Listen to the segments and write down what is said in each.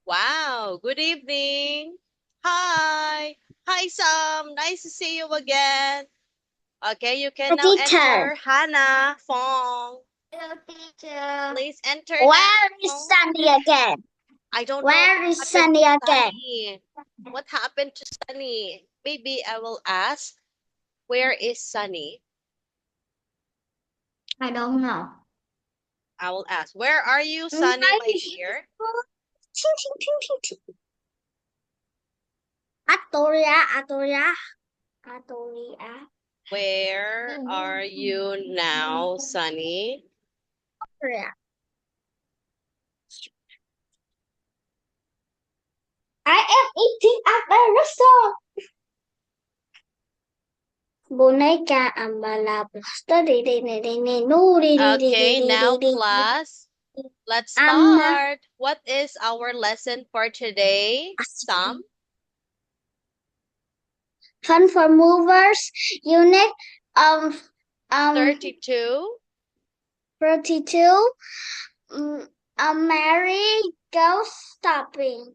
Wow, good evening. Hi. Hi, Sam. Nice to see you again. Okay, you can now Teacher. enter Hannah Fong. Hello, teacher. Please enter Where is now. Sunny again? I don't know Where what is happened Sunny to again? Sunny. What happened to Sunny? Maybe I will ask, where is Sunny? I don't know. I will ask, where are you, Sunny, my dear? Atoria. Where are you now, Sunny? I am eating at a restaurant. Boneka ambala Okay, now class, let's Amma start. What is our lesson for today, Sam? Fun for Movers unit um 32. 32. Mary goes stopping.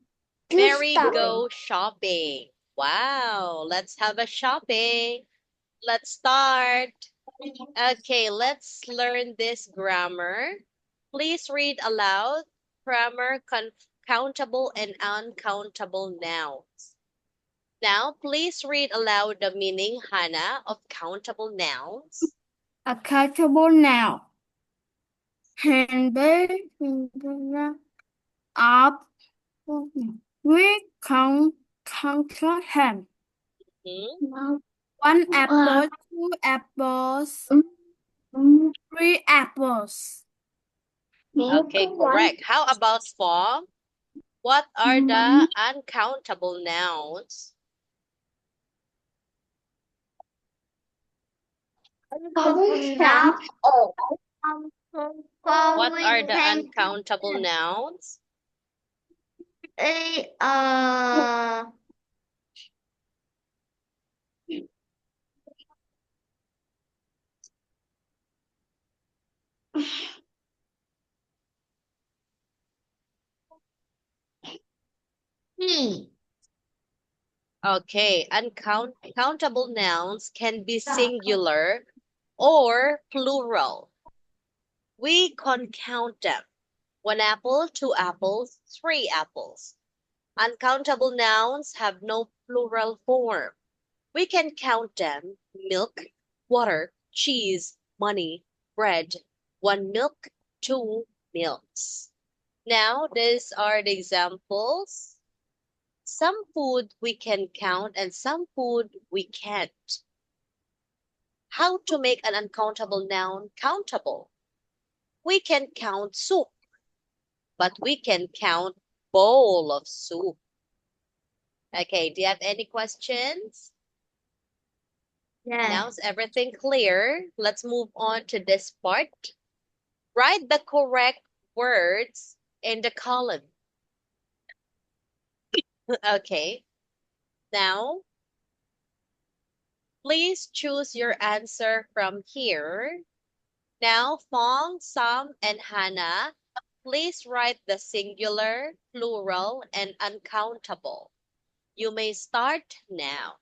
Mary go shopping. Wow, let's have a shopping. Let's start. Okay, let's learn this grammar. Please read aloud grammar countable and uncountable nouns. Now, please read aloud the meaning, Hannah, of countable nouns. A countable noun. Handle up. We count him. Hmm? One apple, two apples, three apples. Okay, correct. How about form? What are the uncountable nouns? What are the uncountable nouns? Okay, uncountable nouns can be singular or plural. We can count them. 1 apple, 2 apples, 3 apples. Uncountable nouns have no plural form. We can count them: milk, water, cheese, money, bread. 1 milk, 2 milks. Now, these are the examples. Some food we can count and some food we can't. How to make an uncountable noun countable? We can count soup, but we can count bowl of soup. Okay, do you have any questions? Now is everything clear? Let's move on to this part. Write the correct words in the column. Okay. Now, please choose your answer from here. Now, Fong, Sam, and Hannah, please write the singular, plural, and uncountable. You may start now.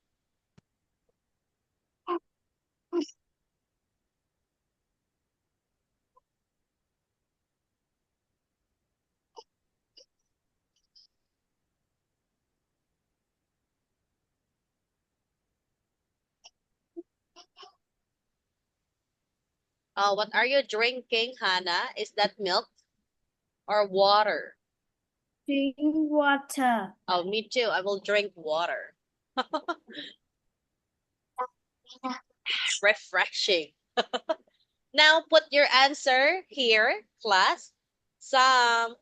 What are you drinking, Hannah? Is that milk or water? Drink water. Oh, me too. I will drink water. Refreshing. Now put your answer here, class. Some.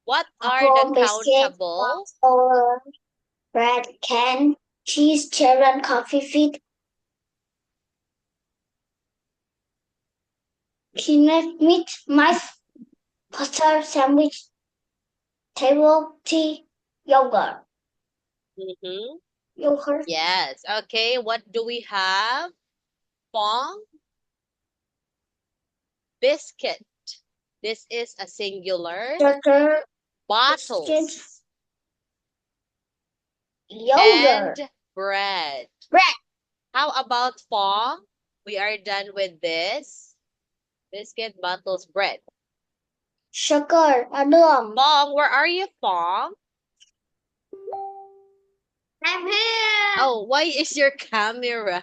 What are the Apple, biscuit, countable? or bread, can, cheese, children, coffee, feed, peanut, meat, mice, butter, sandwich, table, tea, yogurt. Mm-hmm. Yogurt. Yes. Okay. What do we have? Fong? biscuit. This is a singular. Sugar, Bottles. biscuits, yogurt, And bread. bread, How about Fong? We are done with this. Biscuit, bottles, bread. sugar, đường. Fong, where are you, Fong? I'm here. Oh, why is your camera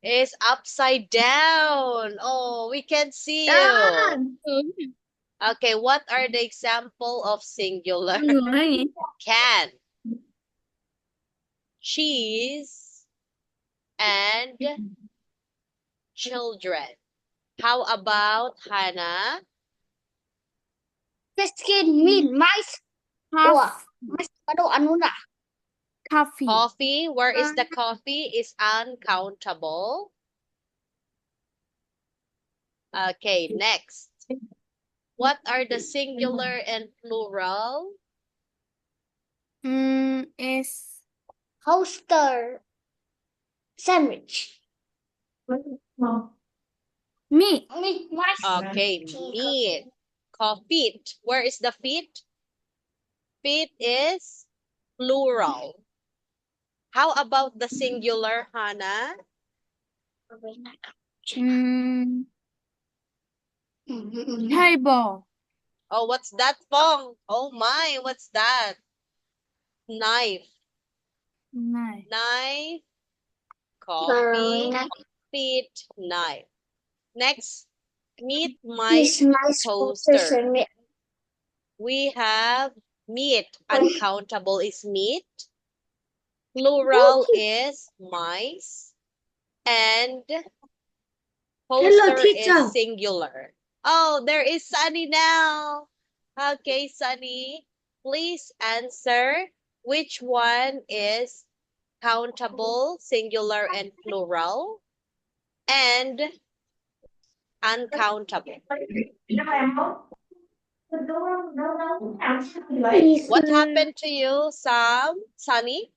is upside down? Oh, we can't see you. Okay, what are the example of singular? Can, cheese, and children. How about Hannah? Biscuit, meat, mice. Ủa, mice có đồ ăn luôn à? Coffee. Coffee, where is the coffee? Is uncountable. Okay, next. What are the singular and plural? Is Toaster, sandwich. meat. Meat, mice. Okay, meat. Feet. Where is the feet? Feet is plural. How about the singular, Hannah? Table. Oh, what's that, Fong? Oh my, what's that? Knife. Knife. Knife. Coffee. Feet. Knife. Next, meat, mice, toaster. We have meat. Uncountable is meat. Plural is mice. And poster is singular. Oh, there is Sunny now. Okay, Sunny, please answer which one is countable, singular, and plural, and uncountable. What happened to you, Sunny?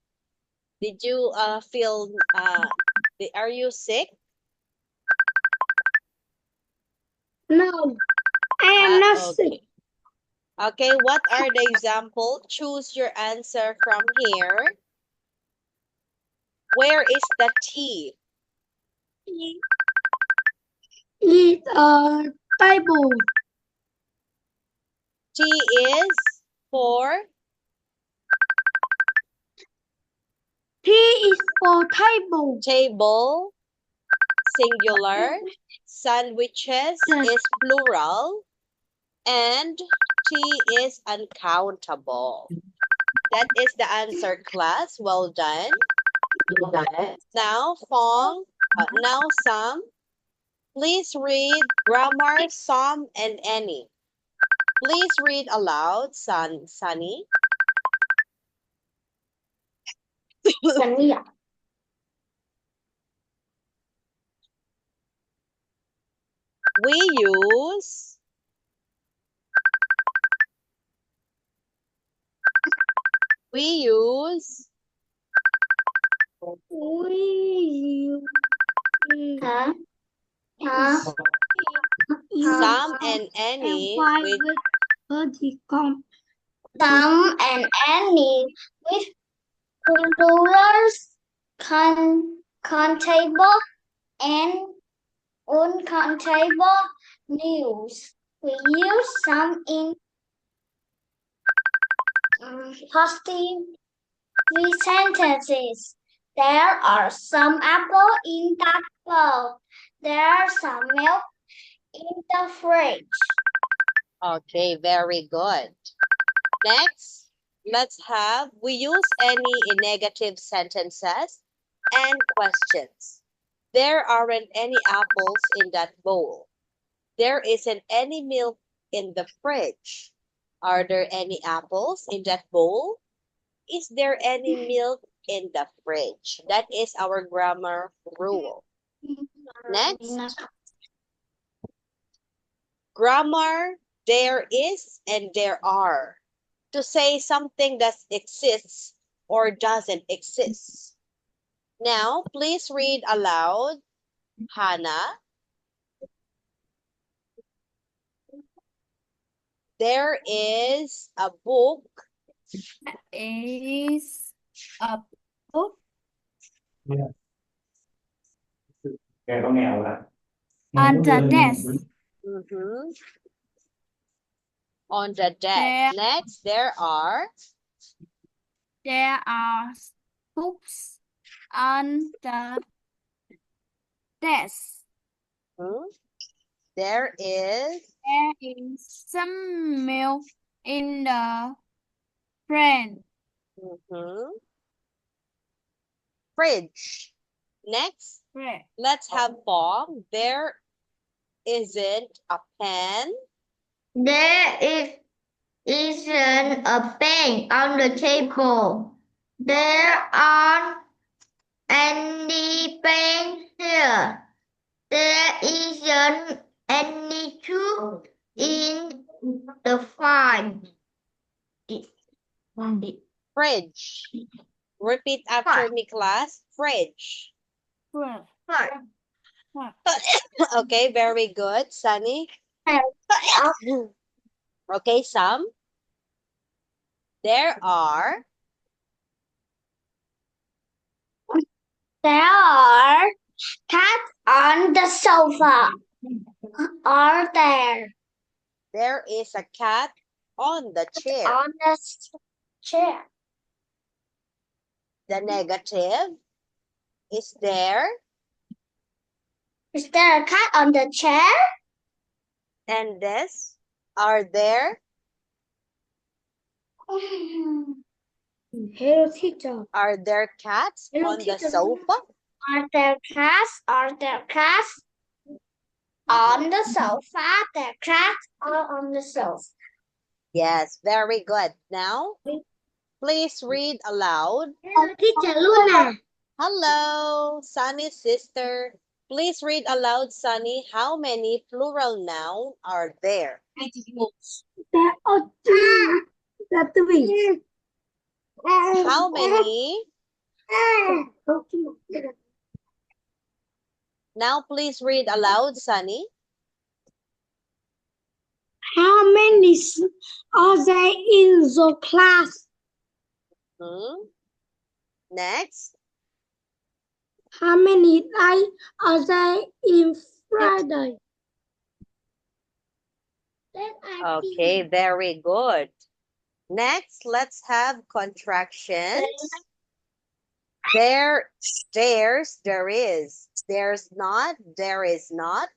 Did you feel are you sick? No, I am not Okay. sick. Okay, what are the example? Choose your answer from here. Where is the T? Eat a table. T is for T is for table. table, singular. Sandwiches is plural. And T is uncountable. That is the answer, class. Well done. Now, Fong, now Sam, please read grammar, some, and any. Please read aloud, Sunny. Sunny. We use some and any with some and any with plurals, countable and uncountable news. We use some in positive sentences. There are some apples in that bowl. There are some milk in the fridge. Okay, very good. Next, we use any in negative sentences and questions. There aren't any apples in that bowl. There isn't any milk in the fridge. Are there any apples in that bowl? Is there any milk in the fridge? That is our grammar rule. Next, grammar, there is and there are. To say something that exists or doesn't exist. Now, please read aloud, Hannah. there is a book Is a book แกก็แมวละ on the desk. mhm, on the desk. There- Next, there are There are books on the desk. hmm, there is There is some milk in the pan. mhm, fridge. Next, Bread. let's have Pong. There isn't a pen. There isn't a pen on the table. There aren't any pens here. There isn't any tube in the fridge. Fridge. Repeat after me, class. Fridge. Bread. Okay, very good, Sunny. Okay, Sam. There are cats on the sofa. Are there there is a cat on the chair. on the chair? The negative is there, Is there a cat on the chair? and this are there. Hello, teacher. Are there cats Hello, on the teacher. sofa? Are there cats? Are there cats on the sofa? The cats are on the sofa. Yes, very good. Now, please read aloud. Hello, teacher Luna. Hello, Sunny's sister. Please read aloud, Sunny. How many plural nouns are there? There are three. There are three. How many? Now, please read aloud, Sunny. How many are there in the class? Next. How many days are there in Friday? Okay, very good. Next, let's have contractions. There, there's, there is. There's not, there is not.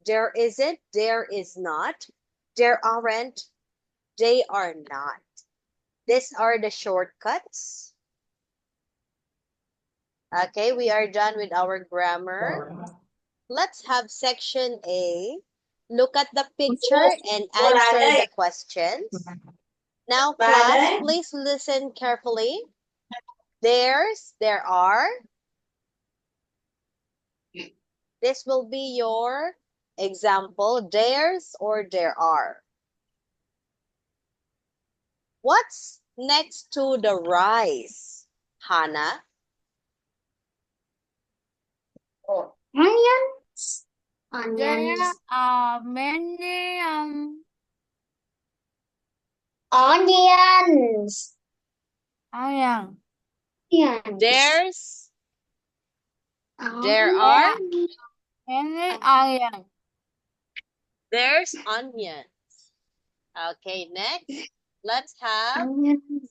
There isn't, there is not. There aren't, they are not. These are the shortcuts. Okay, we are done with our grammar. Let's have section A. Look at the picture and answer the questions. Now, class, please listen carefully. There's, there are. This will be your example. There's or there are. What's next to the rice, Hannah? Onions. There are many Onions. onions. There's, there are, Many onions. there's onions. Okay, next, let's have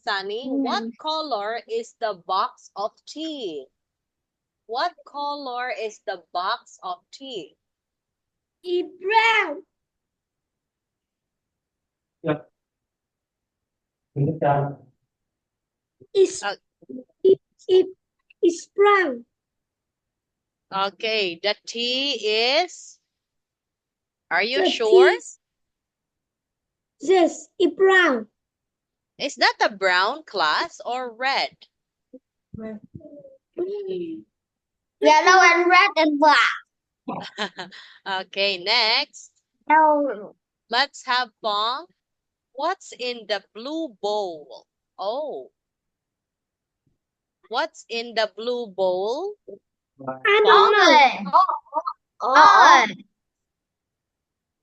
Sunny. What color is the box of tea? What color is the box of tea? It's brown. คุณอาจารย์ It's brown. Okay, the tea is, are you The sure? Yes, it's brown. Is that a brown, class, or red? Yellow and red and black. Okay, next, No. let's have Bong. What's in the blue bowl? Oh. What's in the blue bowl? I don't know.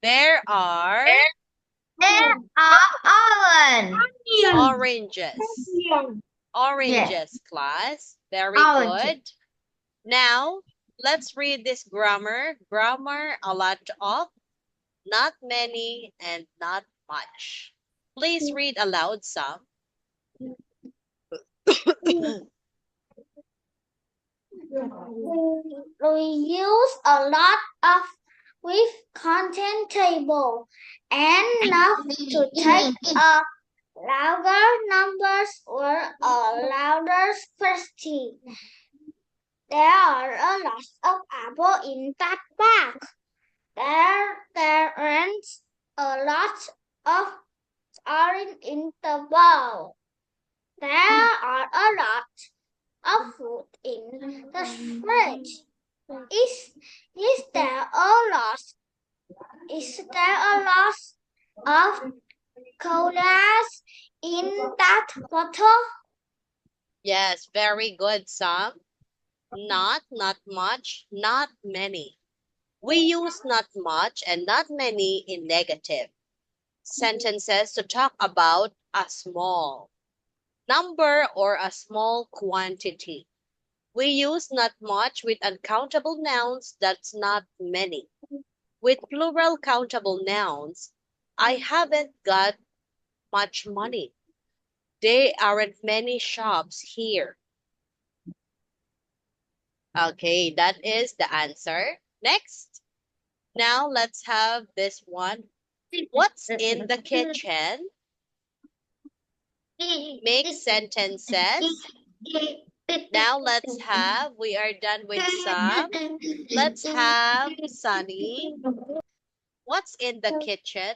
There are There are Oranges. Oranges, class. Very Orange. good. Now, let's read this grammar. Grammar, a lot of, not many, and not much. Please read aloud some. We use a lot of with content table and enough to take a louder numbers or a louder question. There are a lot of apple in that bag. There aren't a lot of orange in the bowl. There are a lot of food in the fridge. Is there a lot of colas in that bottle? Yes, very good, Sam. Not much, not many. We use not much and not many in negative sentences to talk about a small number or a small quantity. We use not much with uncountable nouns, that's not many. With plural countable nouns, I haven't got much money. There aren't many shops here. Okay, that is the answer. Next. Now let's have this one. What's in the kitchen? Make sentences. Now we are done with Sam. Let's have Sunny. What's in the kitchen?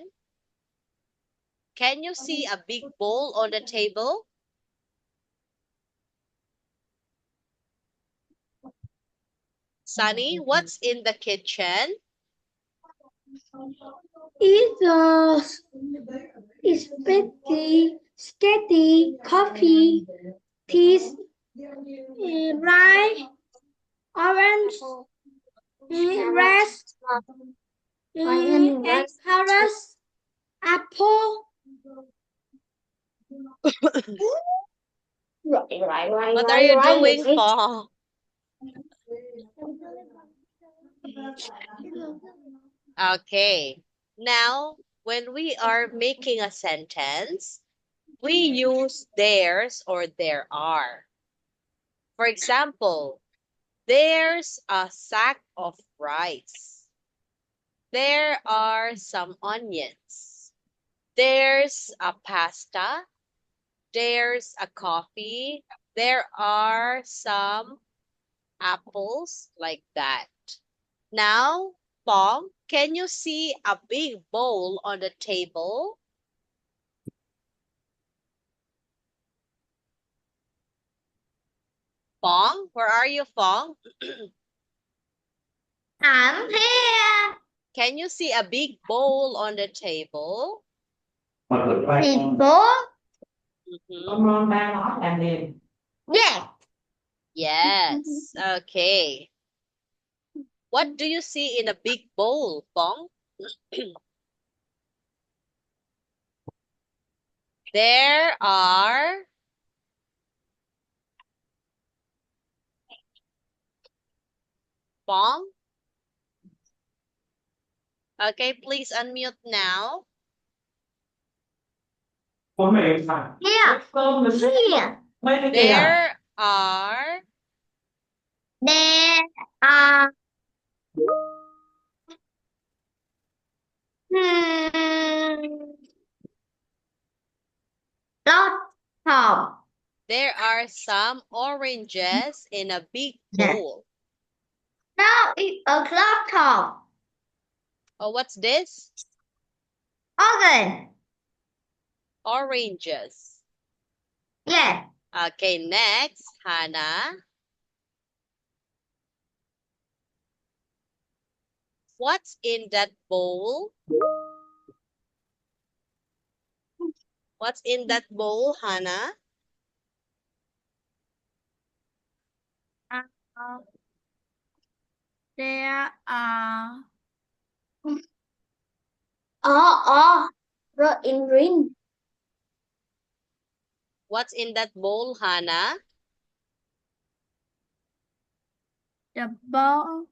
Can you see a big bowl on the table? Sunny, what's in the kitchen? It's spaghetti, coffee, peas, rice, orange, rice, and carrots, apple. What are you doing, Paul? Okay. Now, when we are making a sentence, we use there's or there are. For example, there's a sack of rice. There are some onions. There's a pasta. There's a coffee. There are some apples, like that. Now, Pong, can you see a big bowl on the table? Pong, where are you, Pong? I'm here. Can you see a big bowl on the table? มาเปิดไฟ People? ต้อง Mhm. นอนแม่ร้อนแอนเดน Yeah. Yes. Okay. What do you see in a big bowl, Pong? There are Pong. Okay, please unmute now. ผมไม่เองค่ะ Here. เติมเลย Here. ไม่ได้เกี่ยว There are There are lots of. there are some oranges in a big Yeah. bowl. Now it's a clock of. Oh, what's this? Orange. Oranges. Yes. Okay, next, Hannah. What's in that bowl? What's in that bowl, Hannah? There are Oh. in green. What's in that bowl, Hannah? The ball.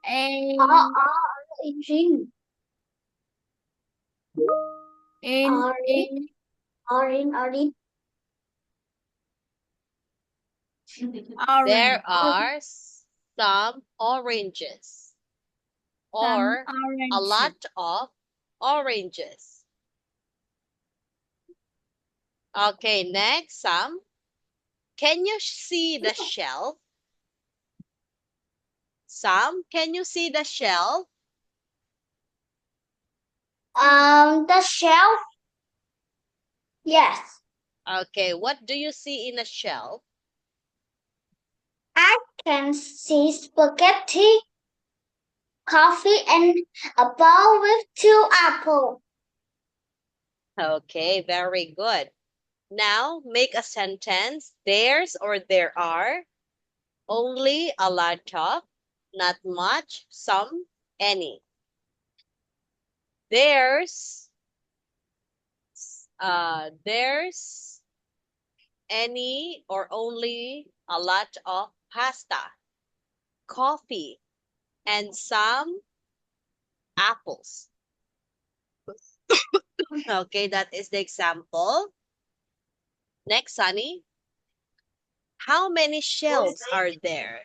A In green. in Orange. Orange. orange. There are some oranges or Some a orange. lot of oranges. Okay, next, Sam. Can you see the shelf? Sam, can you see the shelf? The shelf. Yes. Okay, what do you see in a shelf? I can see spaghetti, coffee, and a bowl with 2 apples. Okay, very good. Now make a sentence. There's or there are. Only, a lot of, not much, some, any. There's any or only a lot of pasta, coffee, and some apples. Okay, that is the example. Next, Sunny. How many shelves are there?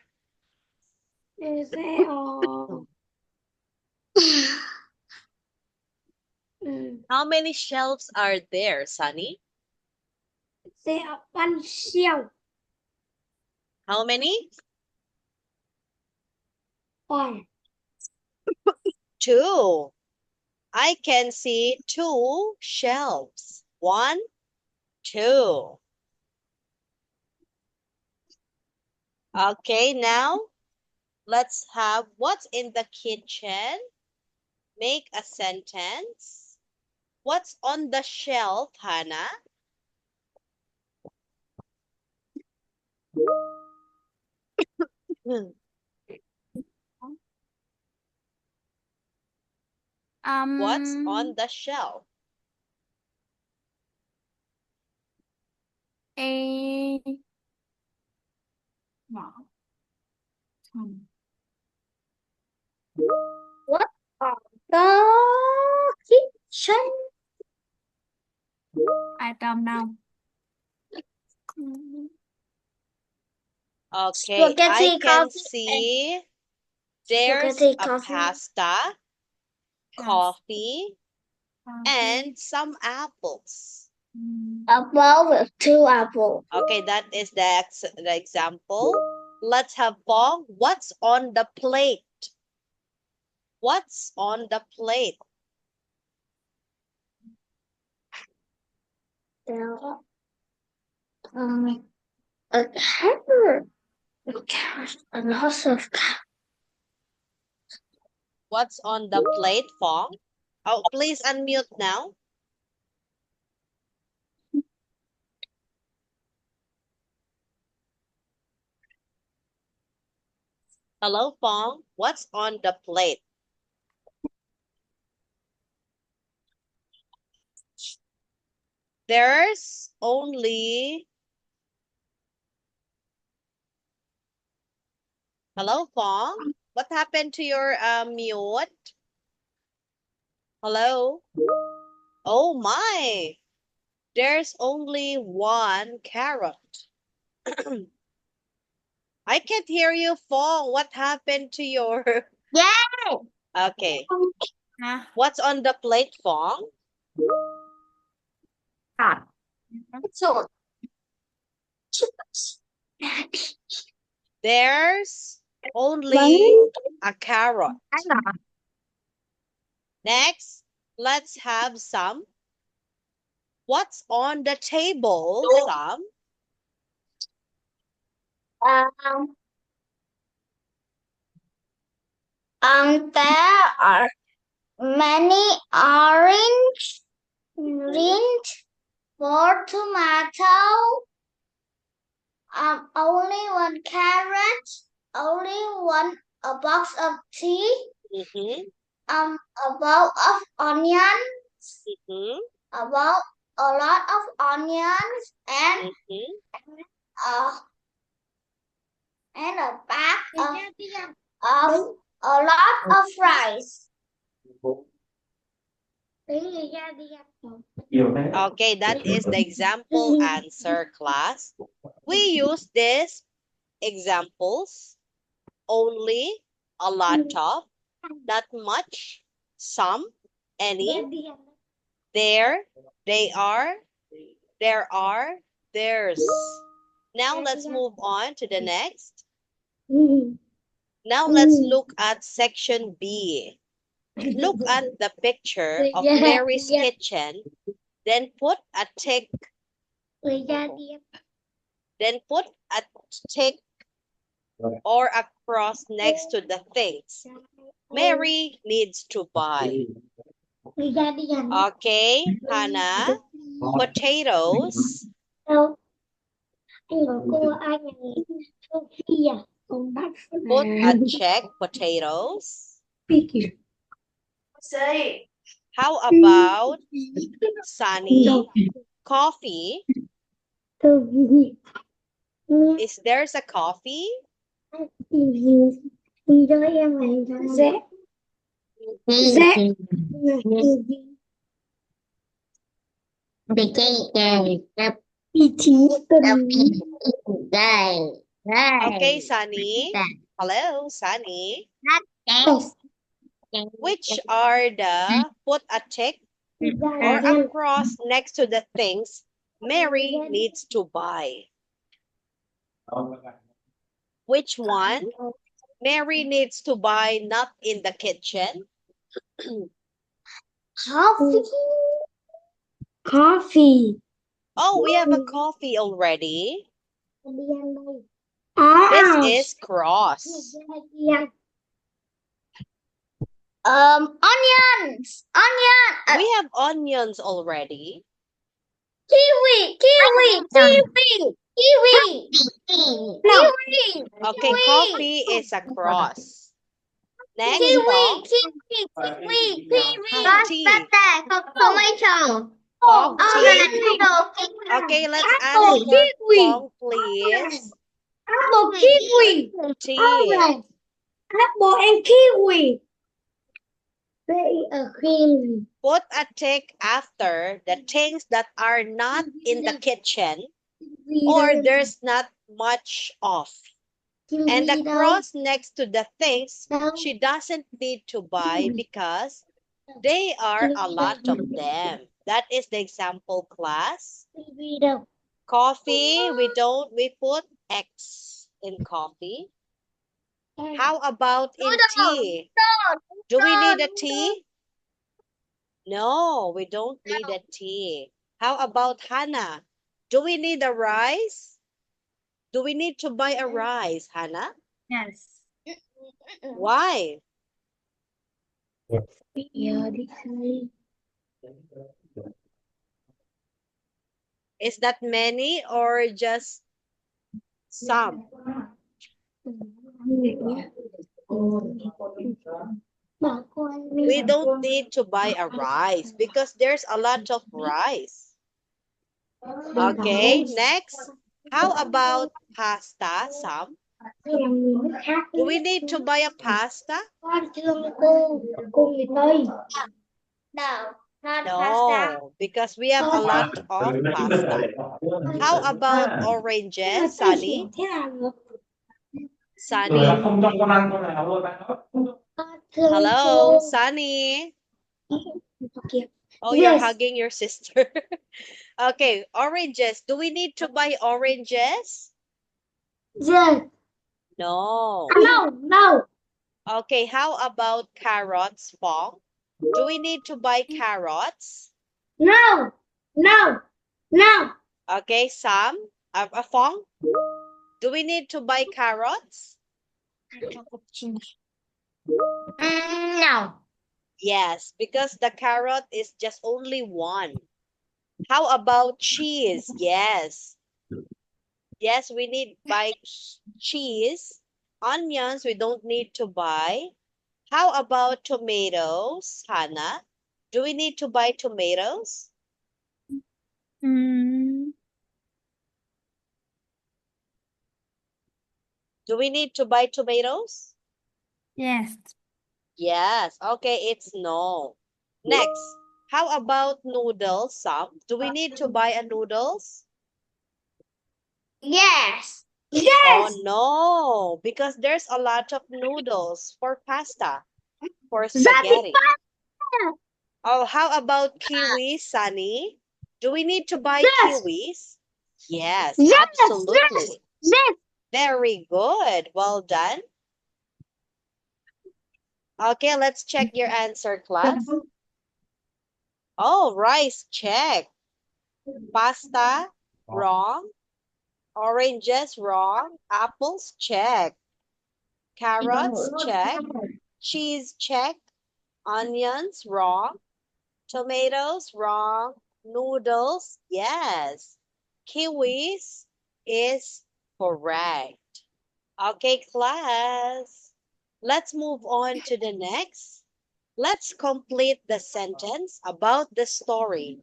How many shelves are there, Sunny? One shelf. How many? One. 2. I can see 2 shelves. 1, 2. Okay, now let's have what's in the kitchen. Make a sentence. What's on the shelf, Hannah? What's on the shelf? A What are the kitchen? I don't know. Okay, I Spaghetti, can coffee, see there's spaghetti, a coffee. pasta, coffee, and some apples. A bowl with 2 apples. Okay, that is the example. Let's have Pong. What's on the plate? What's on the plate? There are a carrot. A lot of What's on the plate, Fong? Oh, please unmute now. Hello, Fong. What's on the plate? There's only... Hello, Fong. What happened to your mute? Hello? Oh my. There's only 1 carrot. I can't hear you, Fong. What happened to your... Yeah. Okay. What's on the plate, Fong? So There's only a carrot. Next, let's have some. What's on the table, Sam? There are many orange, green, 4 tomato, only 1 carrot, only a box of tea, Mm-hmm. a bowl of onion, Mhm, about a lot of onions and mhm. uh, a bag of a lot of rice. Nhiều thế. Okay, that is the example answer, class. We use these examples only, a lot of, not much, some, any, there, they are, there are, there's. Now let's move on to the next. Now let's look at section B. Look at the picture of Mary's kitchen, then put a tick, or a cross next to the things Mary needs to buy. Okay, Hannah, potatoes. Put a check, potatoes. How about Sunny? Coffee. Is there's a coffee? Okay, Sunny. Hello, Sunny. Which are the put a tick or a cross next to the things Mary needs to buy? Which one? Mary needs to buy not in the kitchen. Coffee. Oh, we have a coffee already. This is cross. Onions. We have onions already. Kiwi. Okay, coffee is a cross. Next, Kiwi. Fong. Tea. Tomato. Fong, tea. Okay, let's ask Fong, please. Apple, kiwi. Tea. Orange. Apple and kiwi. They are creamy. Put a tick after the things that are not in the kitchen or there's not much of. And the cross next to the things she doesn't need to buy because they are a lot of them. That is the example, class. Coffee, we put X in coffee. How about in tea? Do we need a tea? No, we don't need a tea. How about Hannah? Do we need a rice? Do we need to buy a rice, Hannah? Yes. Why? Is that many or just some? We don't need to buy a rice because there's a lot of rice. Okay, next. How about pasta, Sam? Do we need to buy a pasta? No, not pasta. No, because we have a lot of pasta. How about oranges, Sunny? Sunny? Không cho con ăn con nào luôn bạn đó. Hello, Sunny. Oh, you're Yes. hugging your sister. Okay, oranges. Do we need to buy oranges? Yes. No. No. Okay, how about carrots, Fong? Do we need to buy carrots? No. Okay, Sam, Fong? Do we need to buy carrots? No. Yes, because the carrot is just only one. How about cheese? Yes. Yes, we need buy cheese. Onions, we don't need to buy. How about tomatoes, Hannah? Do we need to buy tomatoes? Mm, Do we need to buy tomatoes? yes. Yes. Okay, it's no. Next, how about noodles, Sam? Do we need to buy a noodles? Yes. Oh Yes. no, because there's a lot of noodles for pasta, for Zabi spaghetti. pa. Oh, how about kiwi, Sunny? Do we need to buy Yes. kiwis? Yes, Yes. Yes. absolutely. Yes. Very good. Well done. Okay, let's check your answer, class. Oh, rice, check. Pasta, wrong. Oranges, wrong. Apples, check. Carrots, check. Cheese, check. Onions, wrong. Tomatoes, wrong. Noodles, yes. Kiwis is correct. Okay, class. Let's move on to the next. Let's complete the sentence about the story.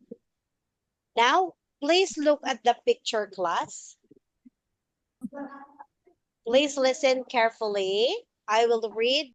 Now, please look at the picture, class. Please listen carefully. I will read